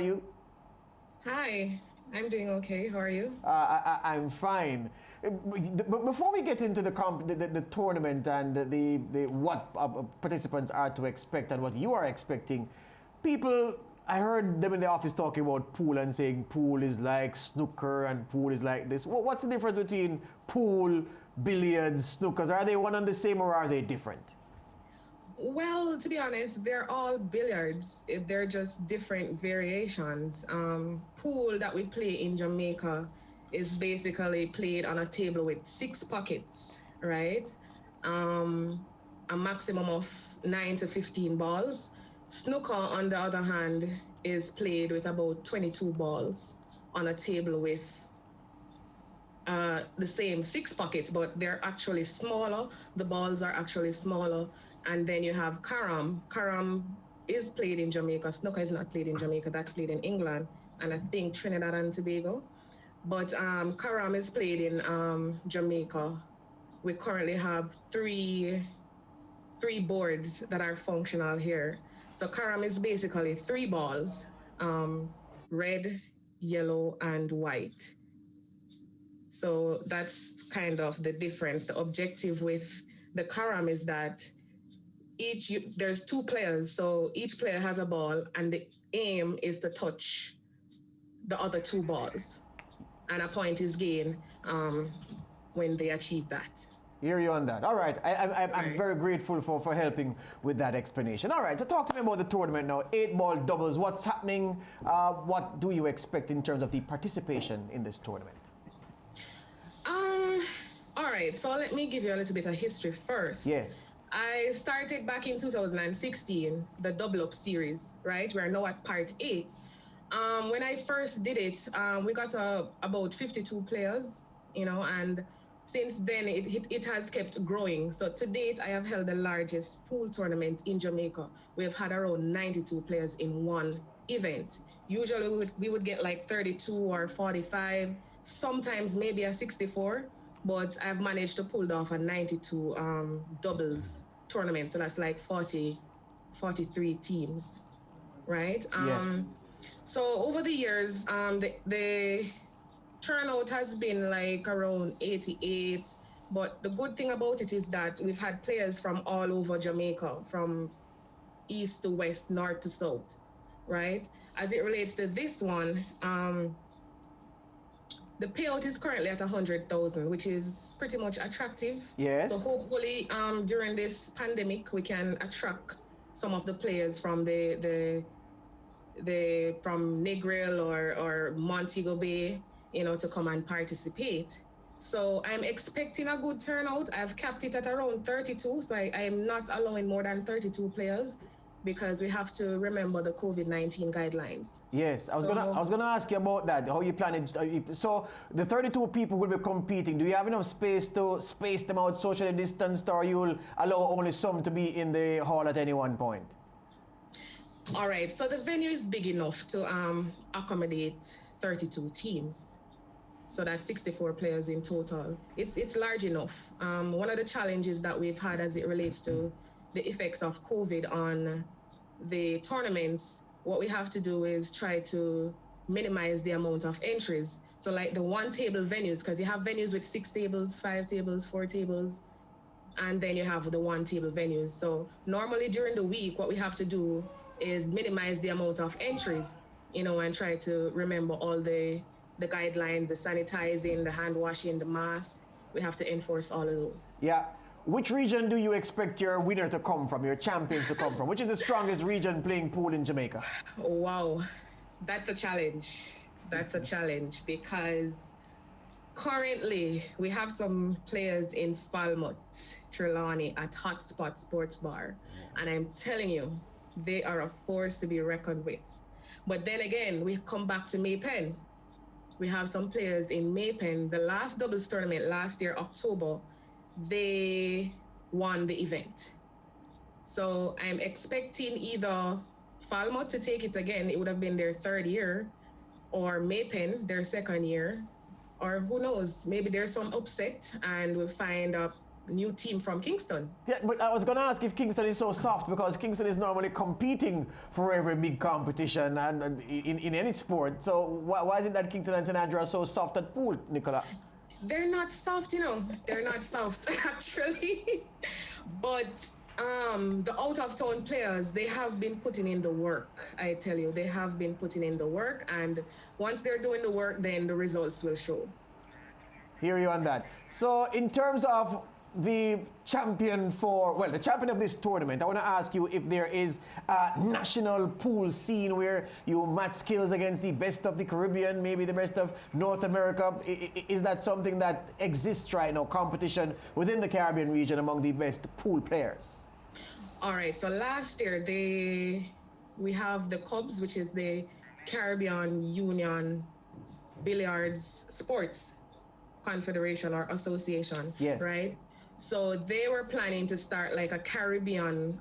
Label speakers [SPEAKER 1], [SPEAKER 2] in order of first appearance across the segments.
[SPEAKER 1] You?
[SPEAKER 2] Hi, I'm doing okay. How are you?
[SPEAKER 1] I'm fine. But before we get into the tournament and the what participants are to expect and what you are expecting, people, I heard them in the office talking about pool and saying pool is like snooker and pool is like this. What's the difference between pool, billiards, snookers? Are they one and the same or are they different?
[SPEAKER 2] Well, to be honest, they're all billiards. They're just different variations. Pool that we play in Jamaica is basically played on a table with six pockets, right? Um, a maximum of 9 to 15 balls. Snooker, on the other hand, is played with about 22 balls on a table with the same six pockets, but they're actually smaller. The balls are actually smaller. And then you have carom. Carom is played in Jamaica. Snooker is not played in Jamaica. That's played in England and I think Trinidad and Tobago. But carom is played in Jamaica. We currently have three boards that are functional here. So carom is basically three balls, um, red, yellow, and white. So that's kind of the difference. The objective with the carom is that there's two players, so each player has a ball, and the aim is to touch the other two balls, and a point is gained when they achieve that.
[SPEAKER 1] Hear you on that. All right. I'm
[SPEAKER 2] Right.
[SPEAKER 1] very grateful for helping with that explanation. All right. So talk to me about the tournament now. Eight ball doubles. What's happening? What do you expect in terms of the participation in this tournament?
[SPEAKER 2] Um. All right. So let me give you a little bit of history first.
[SPEAKER 1] Yes.
[SPEAKER 2] I started back in 2016, the Double Up series, right? We're now at part eight. When I first did it, we got about 52 players, and since then it has kept growing. So to date, I have held the largest pool tournament in Jamaica. We have had around 92 players in one event. Usually we would get like 32 or 45, sometimes maybe a 64, but I've managed to pull off a 92 doubles tournament. So that's like 43 teams, right?
[SPEAKER 1] Yes.
[SPEAKER 2] So over the years, the turnout has been like around 88. But the good thing about it is that we've had players from all over Jamaica, from east to west, north to south, right? As it relates to this one, the payout is currently at 100,000, which is pretty much attractive. So
[SPEAKER 1] Yes.
[SPEAKER 2] hopefully, during this pandemic, we can attract some of the players from the from Negril or Montego Bay, to come and participate. So I'm expecting a good turnout. I've capped it at around 32, so I am not allowing more than 32 players because we have to remember the COVID-19 guidelines.
[SPEAKER 1] Yes, I
[SPEAKER 2] So
[SPEAKER 1] was gonna ask you about that. How you plan it? So the 32 people will be competing. Do you have enough space to space them out socially distanced, or you'll allow only some to be in the hall at any one point?
[SPEAKER 2] all right, so the venue is big enough to accommodate 32 teams. So that's 64 players in total. It's large enough. One of the challenges that we've had as it relates to the effects of COVID on the tournaments, what we have to do is try to minimize the amount of entries. So like the one table venues, because you have venues with 6 tables, 5 tables, 4 tables, and then you have the one table venues. So normally during the week, what we have to do is minimize the amount of entries, and try to remember all the guidelines, the sanitizing, the hand washing, the mask. We have to enforce all of those.
[SPEAKER 1] Yeah. Which region do you expect your winner to come from, your champions to come from? Which is the strongest region playing pool in Jamaica?
[SPEAKER 2] Wow, that's a challenge. That's a challenge because currently we have some players in Falmouth, Trelawney at Hotspot Sports Bar, and I'm telling you, they are a force to be reckoned with. But then again, we come back to Maypen. We have some players in Maypen. The last doubles tournament last year, October, they won the event. So I'm expecting either Falmouth to take it again, it would have been their third year, or Maypen, their second year, or who knows, maybe there's some upset and we'll find up new team from Kingston.
[SPEAKER 1] Yeah, but I was going to ask if Kingston is so soft because Kingston is normally competing for every big competition and in any sport. So why is it that Kingston and St. Andrew are so soft at pool, Nicola?
[SPEAKER 2] They're not soft, They're not soft, actually. But the out-of-town players, they have been putting in the work. I tell you, they have been putting in the work. And once they're doing the work, then the results will show.
[SPEAKER 1] Hear you on that. So in terms of the champion the champion of this tournament, I want to ask you if there is a national pool scene where you match skills against the best of the Caribbean, maybe the best of North America. Is that something that exists right now, competition within the Caribbean region among the best pool players?
[SPEAKER 2] All right, so last year we have the Cubs, which is the Caribbean Union Billiards Sports Confederation or Association,
[SPEAKER 1] yes.
[SPEAKER 2] Right? So they were planning to start like a Caribbean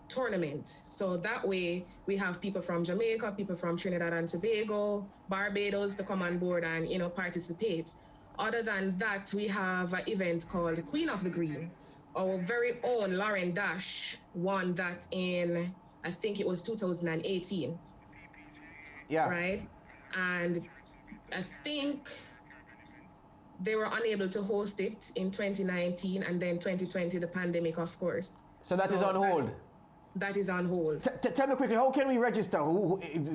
[SPEAKER 2] tournament. So that way we have people from Jamaica, people from Trinidad and Tobago, Barbados to come on board and, participate. Other than that, we have an event called Queen of the Green. Our very own Lauren Dash won that in, I think it was 2018.
[SPEAKER 1] Yeah.
[SPEAKER 2] Right? And I think they were unable to host it in 2019 and then 2020, the pandemic, of course.
[SPEAKER 1] So that is on hold?
[SPEAKER 2] That is on hold.
[SPEAKER 1] Tell me quickly, how can we register?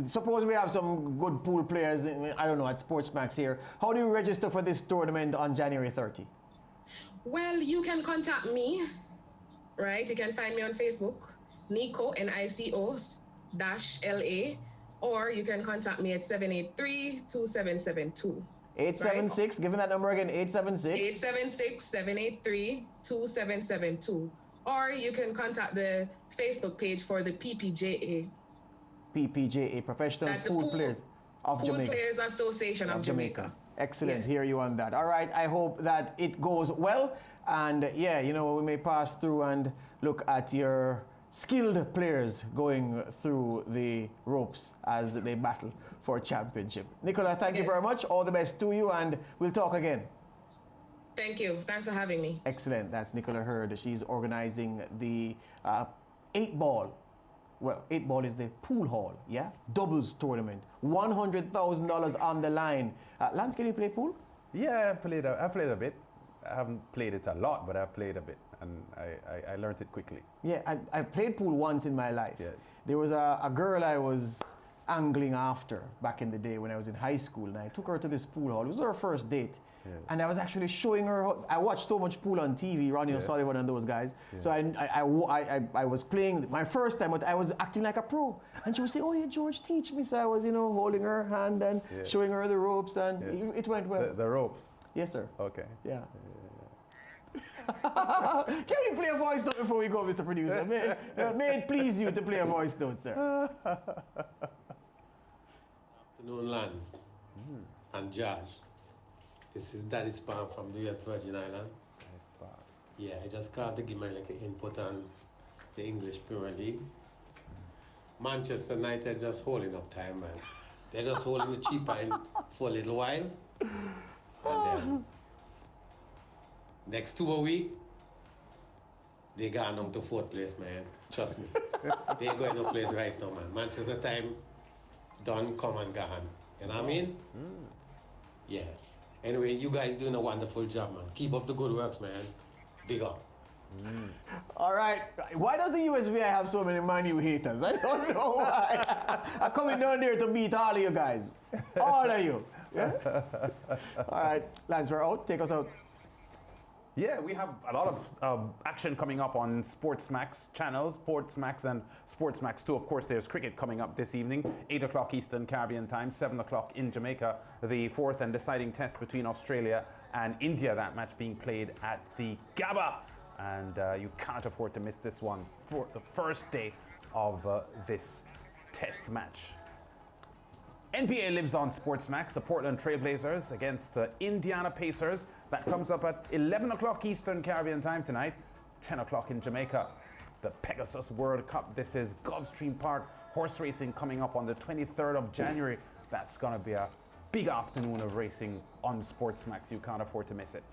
[SPEAKER 1] Suppose we have some good pool players, I don't know, at SportsMax here. How do you register for this tournament on January 30?
[SPEAKER 2] Well, you can contact me, right? You can find me on Facebook, Nico, Nico -LA, or you can contact me at 783-2772.
[SPEAKER 1] 876, right? Give me that number again, 876?
[SPEAKER 2] 876-783-2772. Or you can contact the Facebook page for the PPJA.
[SPEAKER 1] PPJA, Professional Pool Players of Jamaica.
[SPEAKER 2] Pool Players Association of Jamaica.
[SPEAKER 1] Excellent,
[SPEAKER 2] yes.
[SPEAKER 1] Hear you on that. All right, I hope that it goes well. And we may pass through and look at your skilled players going through the ropes as they battle for a championship. Nicola, thank you very much. All the best to you, and we'll talk again.
[SPEAKER 2] Thank you. Thanks for having me.
[SPEAKER 1] Excellent. That's Nicola Hurd. She's organizing the 8-ball. Well, 8-ball is the pool hall, yeah? Doubles tournament. $100,000 on the line. Lance, can you play pool?
[SPEAKER 3] Yeah, I played a bit. I haven't played it a lot, but I've played a bit, and I learned it quickly.
[SPEAKER 1] Yeah, I played pool once in my life.
[SPEAKER 3] Yes.
[SPEAKER 1] There was a girl I was angling after back in the day when I was in high school, and I took her to this pool hall. It was her first date. Yes. And I was actually showing her. I watched so much pool on TV, Ronnie O'Sullivan and those guys. Yeah. So I was playing my first time, but I was acting like a pro. And she would say, "Oh yeah, George, teach me." So I was, holding her hand and showing her the ropes, and it went well.
[SPEAKER 3] The ropes?
[SPEAKER 1] Yes, sir.
[SPEAKER 3] Okay.
[SPEAKER 1] Yeah. Can we play a voice note before we go, Mr. Producer? May it please you to play a voice note, sir.
[SPEAKER 4] Afternoon, Lance and Josh. This is Daddy Spam from the US Virgin Islands. Yeah, I just called to give my input on the English Premier League. Manchester United just holding up time, man. They're just holding the cheap line for a little while. And then next 2 weeks, they gone on to 4th place, man. Trust me. They ain't going no place right now, man. Manchester time done, come and gone. You know what I mean? Yeah. Anyway, you guys doing a wonderful job, man. Keep up the good works, man. Big up.
[SPEAKER 1] All right. Why does the USVI have so many Man U haters? I don't know why. I'm coming down there to beat all of you guys. All of you. Yeah? All right. Lance, we're out. Take us out.
[SPEAKER 3] Yeah, we have a lot of action coming up on SportsMax channels, SportsMax and SportsMax 2. Of course, there's cricket coming up this evening, 8 o'clock Eastern Caribbean time, 7 o'clock in Jamaica, the fourth and deciding test between Australia and India, that match being played at the Gabba. And you can't afford to miss this one for the first day of this test match. NBA lives on SportsMax, the Portland Trailblazers against the Indiana Pacers. That comes up at 11 o'clock Eastern Caribbean time tonight, 10 o'clock in Jamaica. The Pegasus World Cup, this is Gulfstream Park horse racing coming up on the 23rd of January. That's going to be a big afternoon of racing on SportsMax. You can't afford to miss it.